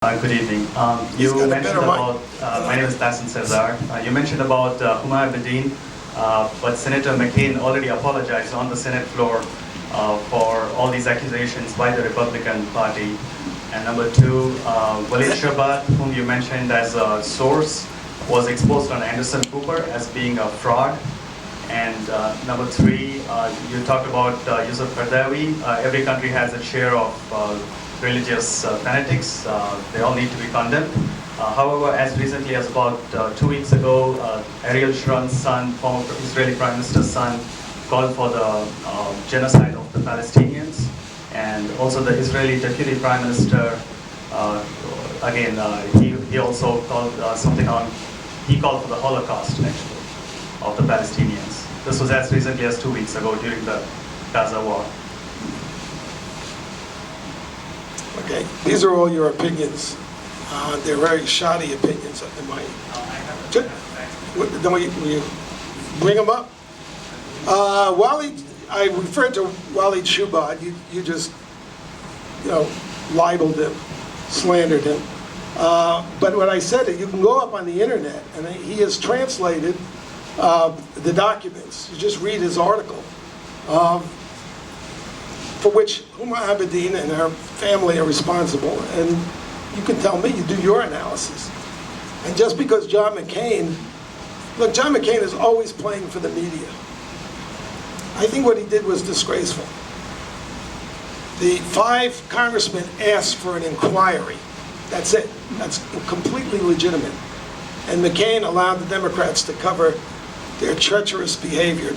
Good evening. You mentioned about, my name is Tassin Cesar. You mentioned about Huma Abedin, but Senator McCain already apologized on the Senate floor for all these accusations by the Republican Party. And number two, Walid Shabat, whom you mentioned as a source, was exposed on Anderson Cooper as being a fraud. And number three, you talked about Yusuf Qaradawi. Every country has a share of religious fanatics. They all need to be condemned. However, as recently as about 2 weeks ago, Ariel Sharon's son, former Israeli Prime Minister's son, called for the genocide of the Palestinians. And also the Israeli Deputy Prime Minister, he also called he called for the Holocaust, actually, of the Palestinians. This was as recently as 2 weeks ago during the Gaza war. Okay, these are all your opinions. They're very shoddy opinions in my. Then will you bring them up? Walid, I referred to Walid Shabat. You just, libeled him, slandered him. But when I said it, you can go up on the internet, and he has translated the documents. You just read his article. For which Huma Abedin and her family are responsible, and you can tell me, you do your analysis. And just because John McCain is always playing for the media. I think what he did was disgraceful. The 5 congressmen asked for an inquiry. That's it. That's completely legitimate. And McCain allowed the Democrats to cover their treacherous behavior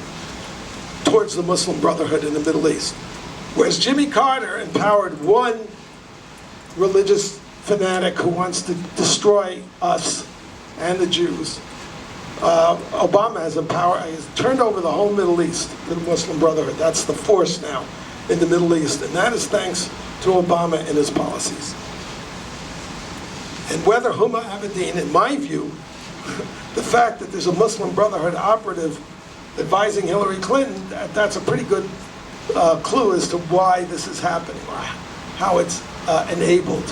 towards the Muslim Brotherhood in the Middle East. Whereas Jimmy Carter empowered one religious fanatic who wants to destroy us and the Jews, Obama has turned over the whole Middle East to the Muslim Brotherhood. That's the force now in the Middle East, and that is thanks to Obama and his policies. And whether Huma Abedin, in my view, the fact that there's a Muslim Brotherhood operative advising Hillary Clinton, that's a pretty good clue as to why this is happening, or how it's enabled.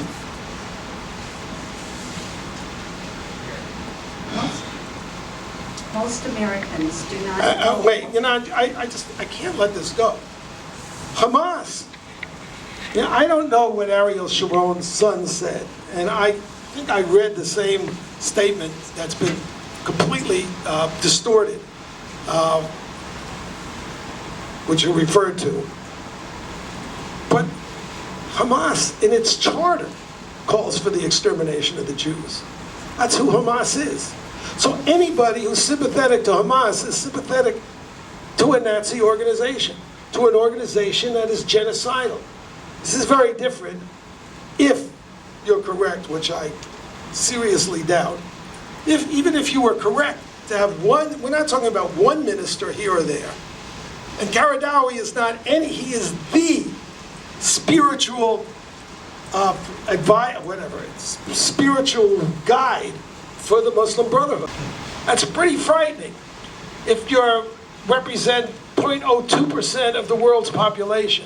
Most Americans do not. Wait, I can't let this go. Hamas. I don't know what Ariel Sharon's son said, and I think I read the same statement that's been completely distorted. Which you referred to. But Hamas, in its charter, calls for the extermination of the Jews. That's who Hamas is. So anybody who's sympathetic to Hamas is sympathetic to a Nazi organization, to an organization that is genocidal. This is very different, if you're correct, which I seriously doubt. Even if you were correct, to have one, we're not talking about one minister here or there. And Qaradawi is not he is the spiritual spiritual guide for the Muslim Brotherhood. That's pretty frightening. If you represent 0.02% of the world's population,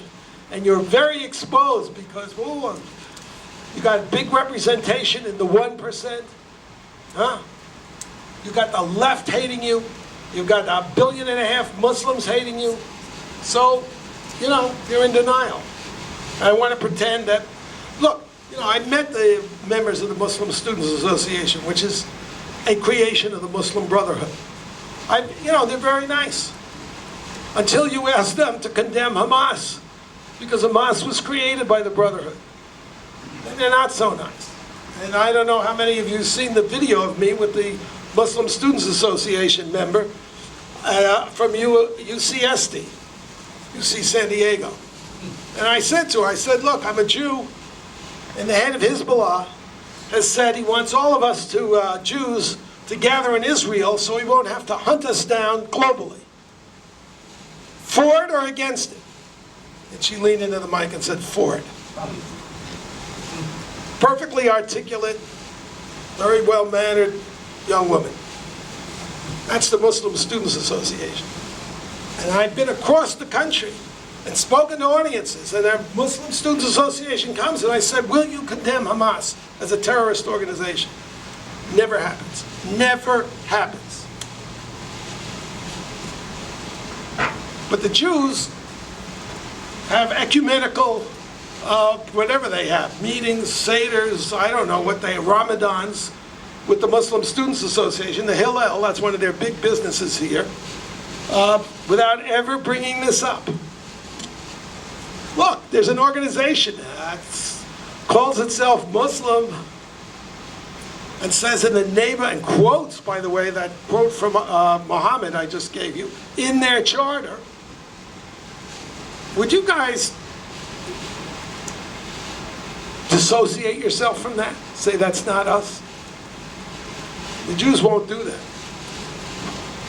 and you're very exposed because you got big representation in the 1%, You got the left hating you. You've got 1.5 billion Muslims hating you. So, you're in denial. I want to pretend that, look, I met the members of the Muslim Students Association, which is a creation of the Muslim Brotherhood. They're very nice. Until you ask them to condemn Hamas, because Hamas was created by the Brotherhood. And they're not so nice. And I don't know how many of you have seen the video of me with the Muslim Students Association member from UC San Diego. And I said to her, look, I'm a Jew, and the head of Hezbollah has said he wants all of us Jews to gather in Israel so he won't have to hunt us down globally. For it or against it? And she leaned into the mic and said, for it. Perfectly articulate, very well-mannered young woman. That's the Muslim Students Association. And I've been across the country and spoken to audiences, and our Muslim Students Association comes, and I said, will you condemn Hamas? as a terrorist organization. Never happens. Never happens. But the Jews have ecumenical, whatever they have, meetings, seders, I don't know what they, Ramadans, with the Muslim Students Association, the Hillel, that's one of their big businesses here, without ever bringing this up. Look, there's an organization that calls itself Muslim and says in the name, and quotes, by the way, that quote from Muhammad I just gave you, in their charter. Would you guys dissociate yourself from that? Say that's not us? The Jews won't do that.